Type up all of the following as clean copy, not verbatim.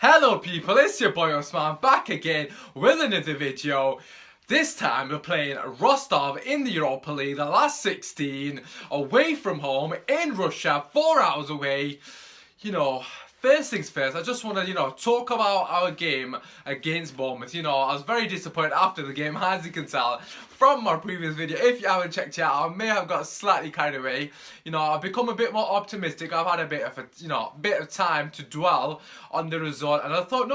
Hello people, it's your boy Osman back again with another video. This time we're playing Rostov in the Europa League, the last 16, away from home in Russia, 4 hours away. First things first, I just want to, talk about our game against Bournemouth. I was very disappointed after the game, as you can tell from my previous video. If you haven't checked it out, I may have got slightly carried away. I've become a bit more optimistic. I've had a bit of time to dwell on the result, and I thought,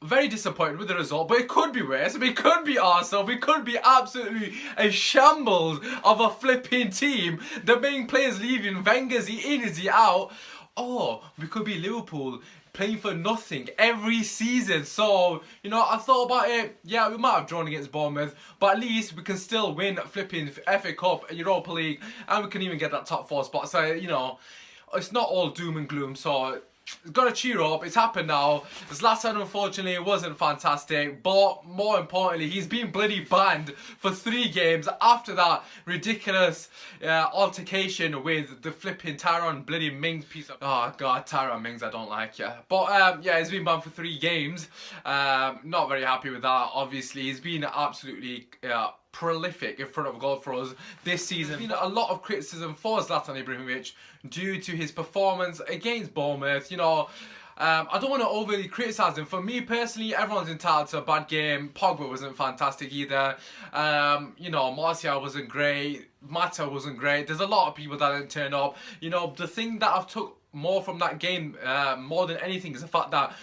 very disappointed with the result, but it could be worse. We could be Arsenal. We could be absolutely a shambles of a flipping team. The main players leaving. Wenger's he in, is he out? Or we could be Liverpool playing for nothing every season. So, I thought about it. Yeah, we might have drawn against Bournemouth, but at least we can still win flipping FA Cup, Europa League, and we can even get that top 4 spot. So, it's not all doom and gloom. So, got to cheer up. It's happened now. Zlatan, unfortunately, wasn't fantastic, but more importantly, he's been bloody banned for 3 games after that ridiculous altercation with the flipping Tyrone bloody Mings piece of... Oh god, Tyrone Mings, I don't like you. But yeah, he's been banned for 3 games. Not very happy with that. Obviously, he's been absolutely prolific in front of goal for us this season. There's been a lot of criticism for Zlatan Ibrahimovic due to his performance against Bournemouth. I don't want to overly criticise him. For me personally, everyone's entitled to a bad game. Pogba wasn't fantastic either. Martial wasn't great. Mata wasn't great. There's a lot of people that didn't turn up. The thing that I've took more from that game, more than anything, is the fact that,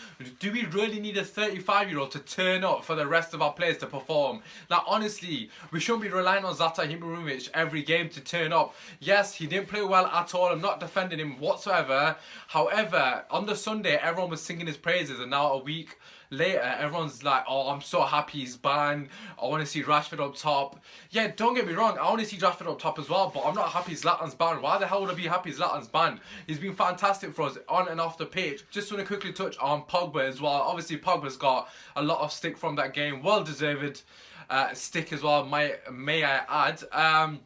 do we really need a 35-year-old to turn up for the rest of our players to perform? Like, honestly, we shouldn't be relying on Zlatan Ibrahimovic every game to turn up. Yes, he didn't play well at all. I'm not defending him whatsoever. However, on the Sunday, everyone was singing his praises, and now a week later, everyone's like, oh, I'm so happy he's banned. I want to see Rashford up top. Yeah, don't get me wrong, I want to see Rashford up top as well, but I'm not happy Zlatan's banned. Why the hell would I be happy Zlatan's banned? He's been fantastic for us on and off the pitch. Just want to quickly touch on Pogba as well. Obviously, Pogba's got a lot of stick from that game. Well-deserved stick as well, may I add.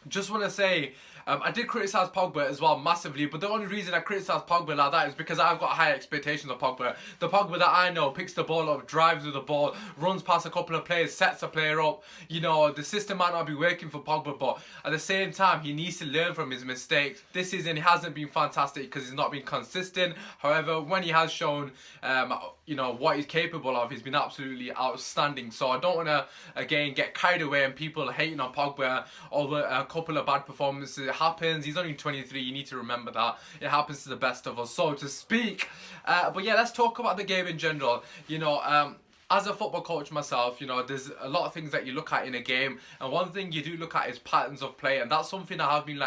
Just want to say, I did criticise Pogba as well massively, but the only reason I criticise Pogba like that is because I've got high expectations of Pogba. The Pogba that I know picks the ball up, drives with the ball, runs past a couple of players, sets a player up. The system might not be working for Pogba, but at the same time, he needs to learn from his mistakes. This season, he hasn't been fantastic because he's not been consistent. However, when he has shown, what he's capable of, he's been absolutely outstanding. So I don't want to, again, get carried away and people hating on Pogba over a couple of bad performances. It happens. He's only 23. You need to remember that. It happens to the best of us, so to speak. But yeah, let's talk about the game in general. As a football coach myself, there's a lot of things that you look at in a game, and one thing you do look at is patterns of play, and that's something I have been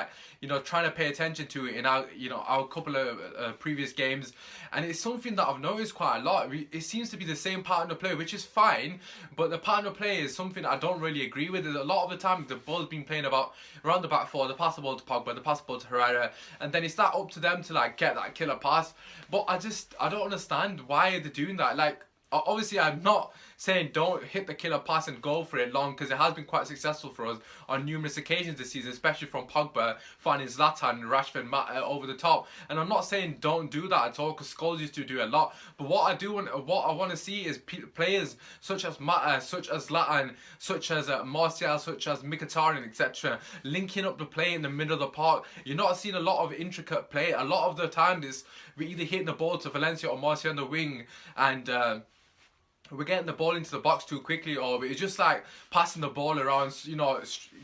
trying to pay attention to in our couple of previous games, and it's something that I've noticed quite a lot. It seems to be the same pattern of play, which is fine, but the pattern of play is something I don't really agree with. A lot of the time, the ball's been playing about around the back 4, the pass the ball to Pogba, the pass the ball to Herrera, and then it's that up to them to get that killer pass. But I don't understand why they're doing that. Obviously, I'm not saying don't hit the killer pass and go for it long, because it has been quite successful for us on numerous occasions this season, especially from Pogba finding Zlatan and Rashford over the top. And I'm not saying don't do that at all, because Scholes used to do a lot. But what I want to see is players such as such as Zlatan, such as Martial, such as Mkhitaryan, etc., linking up the play in the middle of the park. You're not seeing a lot of intricate play. A lot of the time, we're either hitting the ball to Valencia or Martial on the wing, and we're getting the ball into the box too quickly, or it's just passing the ball around,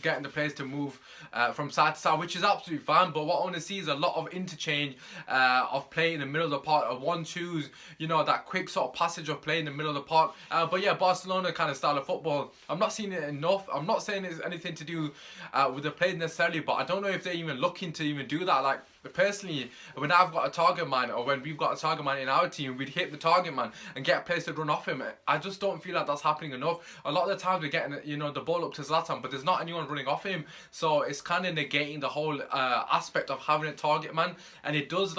getting the players to move from side to side, which is absolutely fine. But what I want to see is a lot of interchange of play in the middle of the park, a 1-2s, that quick sort of passage of play in the middle of the park. But yeah, Barcelona kind of style of football, I'm not seeing it enough. I'm not saying it's anything to do with the play necessarily, but I don't know if they're even looking to even do that. Personally, when I've got a target man, or when we've got a target man in our team, we'd hit the target man and get players to run off him. I just don't feel like that's happening enough. A lot of the times we're getting the ball up to Zlatan, but there's not anyone running off him, so it's kind of negating the whole aspect of having a target man. And it does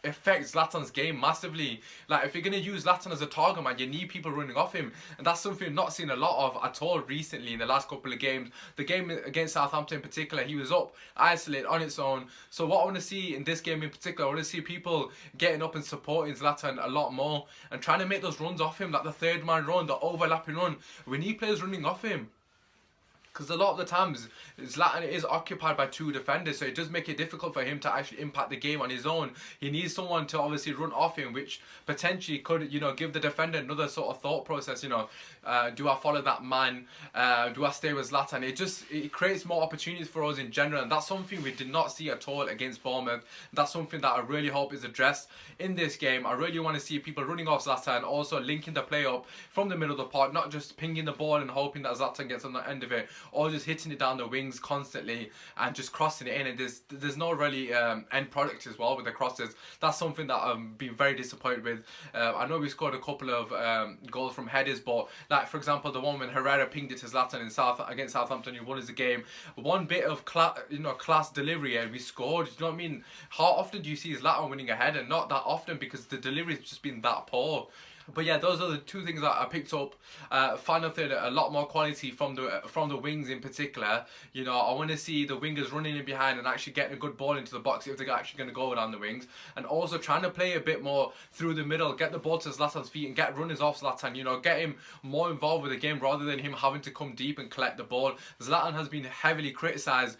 affects Zlatan's game massively. Like, if you're going to use Zlatan as a target man, you need people running off him. And that's something we've not seen a lot of at all recently in the last couple of games. The game against Southampton in particular, he was up, isolated, on its own. So what I want to see in this game in particular, I want to see people getting up and supporting Zlatan a lot more. And trying to make those runs off him, like the third man run, the overlapping run. We need players running off him. Because a lot of the times, Zlatan is occupied by two defenders, so it does make it difficult for him to actually impact the game on his own. He needs someone to obviously run off him, which potentially could, give the defender another sort of thought process. Do I follow that man? Do I stay with Zlatan? It creates more opportunities for us in general, and that's something we did not see at all against Bournemouth. That's something that I really hope is addressed in this game. I really want to see people running off Zlatan, also linking the play up from the middle of the park, not just pinging the ball and hoping that Zlatan gets on the end of it, or just hitting it down the wings constantly and just crossing it in. And there's no really end product as well with the crosses. That's something that I've been very disappointed with. I know we scored a couple of goals from headers, but like, for example, the one when Herrera pinged it to Zlatan against Southampton, who won us the game. One bit of class delivery and we scored. You know what I mean? How often do you see Zlatan winning a header? Not that often, because the delivery's just been that poor. But yeah, those are the two things that I picked up. Final third, a lot more quality from the wings in particular. I want to see the wingers running in behind and actually getting a good ball into the box if they're actually going to go down the wings. And also trying to play a bit more through the middle, get the ball to Zlatan's feet and get runners off Zlatan. Get him more involved with the game rather than him having to come deep and collect the ball. Zlatan has been heavily criticised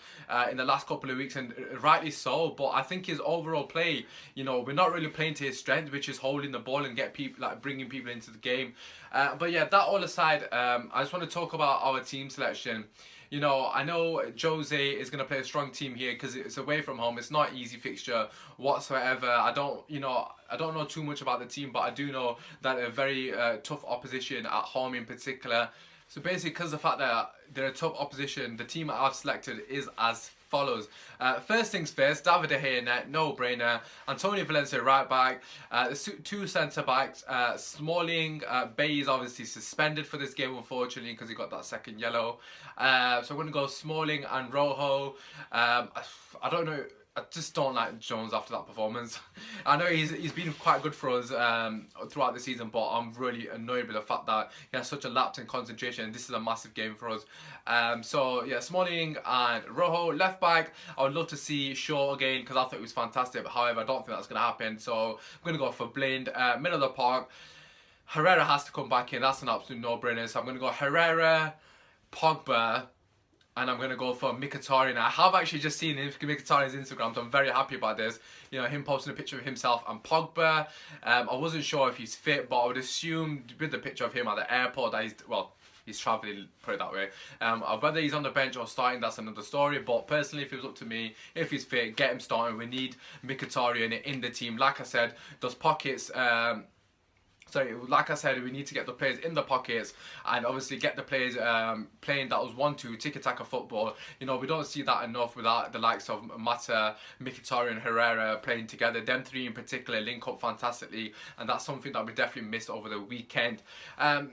in the last couple of weeks, and rightly so. But I think his overall play, we're not really playing to his strength, which is holding the ball and get people, like, bringing people into the game. But yeah, that all aside, I just want to talk about our team selection. I know Jose is going to play a strong team here because it's away from home. It's not an easy fixture whatsoever. I don't know too much about the team, but I do know that a very tough opposition at home in particular. So basically, because of the fact that they're a tough opposition, the team I've selected is as follows. First things first, David De Gea net, no brainer. Antonio Valencia right back. The two centre backs. Smalling, Bay is obviously suspended for this game, unfortunately, because he got that second yellow. So I'm going to go Smalling and Rojo. I don't know. I just don't like Jones after that performance. I know he's been quite good for us throughout the season, but I'm really annoyed with the fact that he has such a lapse in concentration. And this is a massive game for us. So yeah, Smalling and Rojo. Left back, I would love to see Shaw again because I thought it was fantastic. However, I don't think that's going to happen. So I'm going to go for Blind. Middle of the park, Herrera has to come back in. That's an absolute no-brainer. So I'm going to go Herrera, Pogba, and I'm going to go for Mkhitaryan. I have actually just seen Mkhitaryan's Instagram, so I'm very happy about this. Him posting a picture of himself and Pogba. I wasn't sure if he's fit, but I would assume with the picture of him at the airport that he's travelling, put it that way. Whether he's on the bench or starting, that's another story. But personally, if it was up to me, if he's fit, get him starting. We need Mkhitaryan in the team. Like I said, those pockets... like I said, we need to get the players in the pockets and obviously get the players playing that was 1-2 tiki-taka football. We don't see that enough without the likes of Mata, Mkhitaryan, Herrera playing together. Them three in particular link up fantastically, and that's something that we definitely missed over the weekend.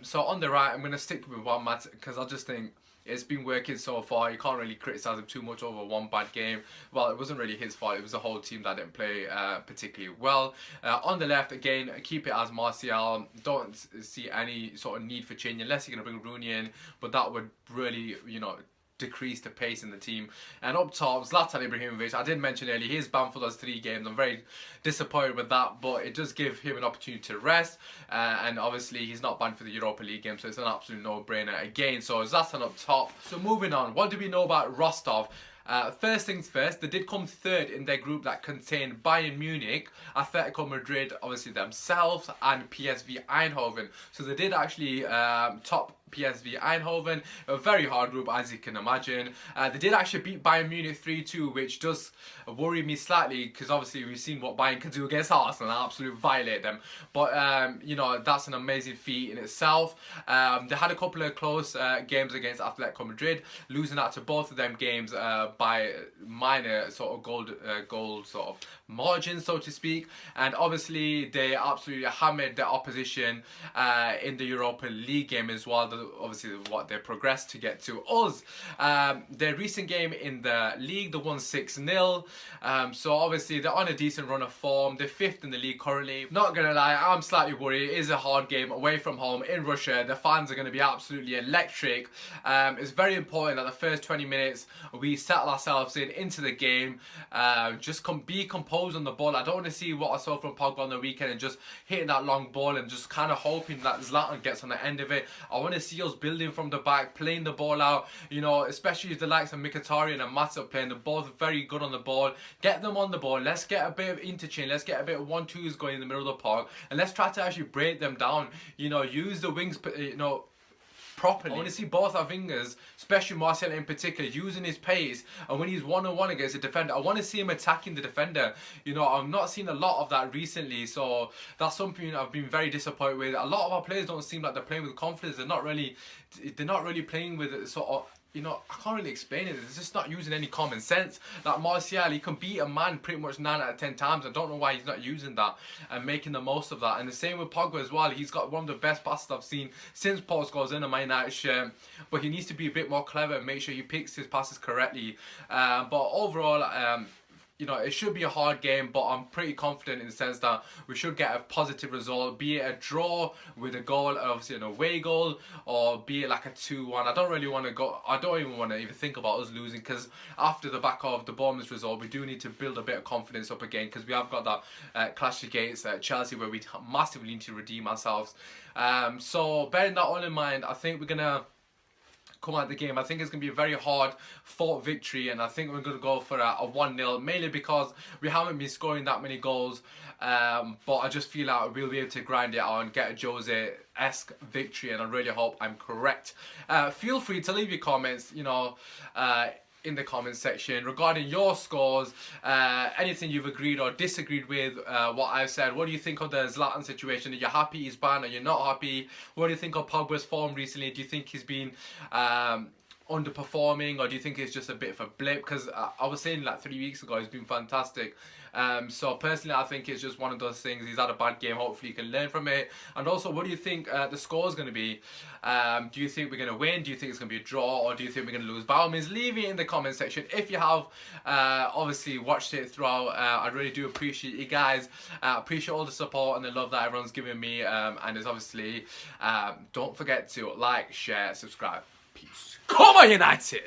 So on the right, I'm going to stick with Juan Mata because I just think it's been working so far. You can't really criticise him too much over one bad game. Well, it wasn't really his fault. It was the whole team that didn't play particularly well. On the left, again, keep it as Martial. Don't see any sort of need for change unless you're going to bring Rooney in. But that would really, decrease the pace in the team. And up top, Zlatan Ibrahimovic. I did mention earlier, he's banned for those 3 games. I'm very disappointed with that, but it does give him an opportunity to rest. And obviously, he's not banned for the Europa League game, so it's an absolute no-brainer again. So Zlatan up top. So moving on, what do we know about Rostov? First things first, they did come third in their group that contained Bayern Munich, Atletico Madrid, obviously themselves, and PSV Eindhoven. So they did actually top PSV Eindhoven, a very hard group as you can imagine. They did actually beat Bayern Munich 3-2, which does worry me slightly because obviously we've seen what Bayern can do against Arsenal and absolutely violate them. But that's an amazing feat in itself. They had a couple of close games against Atletico Madrid, losing out to both of them games by minor sort of goal sort of margin, so to speak. And obviously they absolutely hammered their opposition in the Europa League game as well. obviously what they progressed to get to us. Their recent game in the league, they won 6-0. So obviously they're on a decent run of form. They're 5th in the league currently. Not gonna lie, I'm slightly worried. It is a hard game away from home in Russia. The fans are going to be absolutely electric. It's very important that the first 20 minutes we settle ourselves into the game. Just be composed on the ball. I don't want to see what I saw from Pogba on the weekend and just hitting that long ball and just kind of hoping that Zlatan gets on the end of it. I want to see us building from the back, playing the ball out, you know, especially the likes of Mkhitaryan and Matip playing. They're both very good on the ball. Get them on the ball. Let's get a bit of interchange. Let's get a bit of 1-2s going in the middle of the park, and let's try to actually break them down. You know, use the wings, you know, properly. I want to see both our wingers, especially Martial in particular, using his pace, and when he's one-on-one against a defender, I want to see him attacking the defender. You know, I've not seen a lot of that recently, so that's something I've been very disappointed with. A lot of our players don't seem like they're playing with confidence. They're not really playing with sort of, you know, I can't really explain it. It's just not using any common sense. Like Martial, he can beat a man pretty much 9 out of 10 times. I don't know why he's not using that and making the most of that. And the same with Pogba as well. He's got one of the best passes I've seen since Paul Scholes in a Man United shirt. But he needs to be a bit more clever and make sure he picks his passes correctly. But overall, you know, it should be a hard game, but I'm pretty confident in the sense that we should get a positive result, be it a draw with a goal, obviously an away goal, or be it like a 2-1. I don't really want to go, I don't even want to even think about us losing, because after the back of the Bournemouth result, we do need to build a bit of confidence up again, because we have got that clash against Chelsea where we massively need to redeem ourselves. So bearing that all in mind, I think we're going to come out of the game. I think it's going to be a very hard fought victory, and I think we're going to go for a 1-0, mainly because we haven't been scoring that many goals, but I just feel like we'll be able to grind it out and get a Jose-esque victory, and I really hope I'm correct. Feel free to leave your comments, you know, in the comments section regarding your scores, anything you've agreed or disagreed with what I've said. What do you think of the Zlatan situation? Are you happy he's banned? Are you not happy? What do you think of Pogba's form recently? Do you think he's been underperforming, or do you think it's just a bit of a blip? Because I was saying like 3 weeks ago he's been fantastic. So personally I think it's just one of those things. He's had a bad game, hopefully he can learn from it. And also, what do you think the score is going to be? Do you think we're going to win? Do you think it's going to be a draw? Or do you think we're going to lose? By all means, leave it in the comment section if you have obviously watched it throughout. I really do appreciate you guys. Appreciate all the support and the love that everyone's giving me, and there's obviously don't forget to like, share, subscribe. Peace. Come on, United!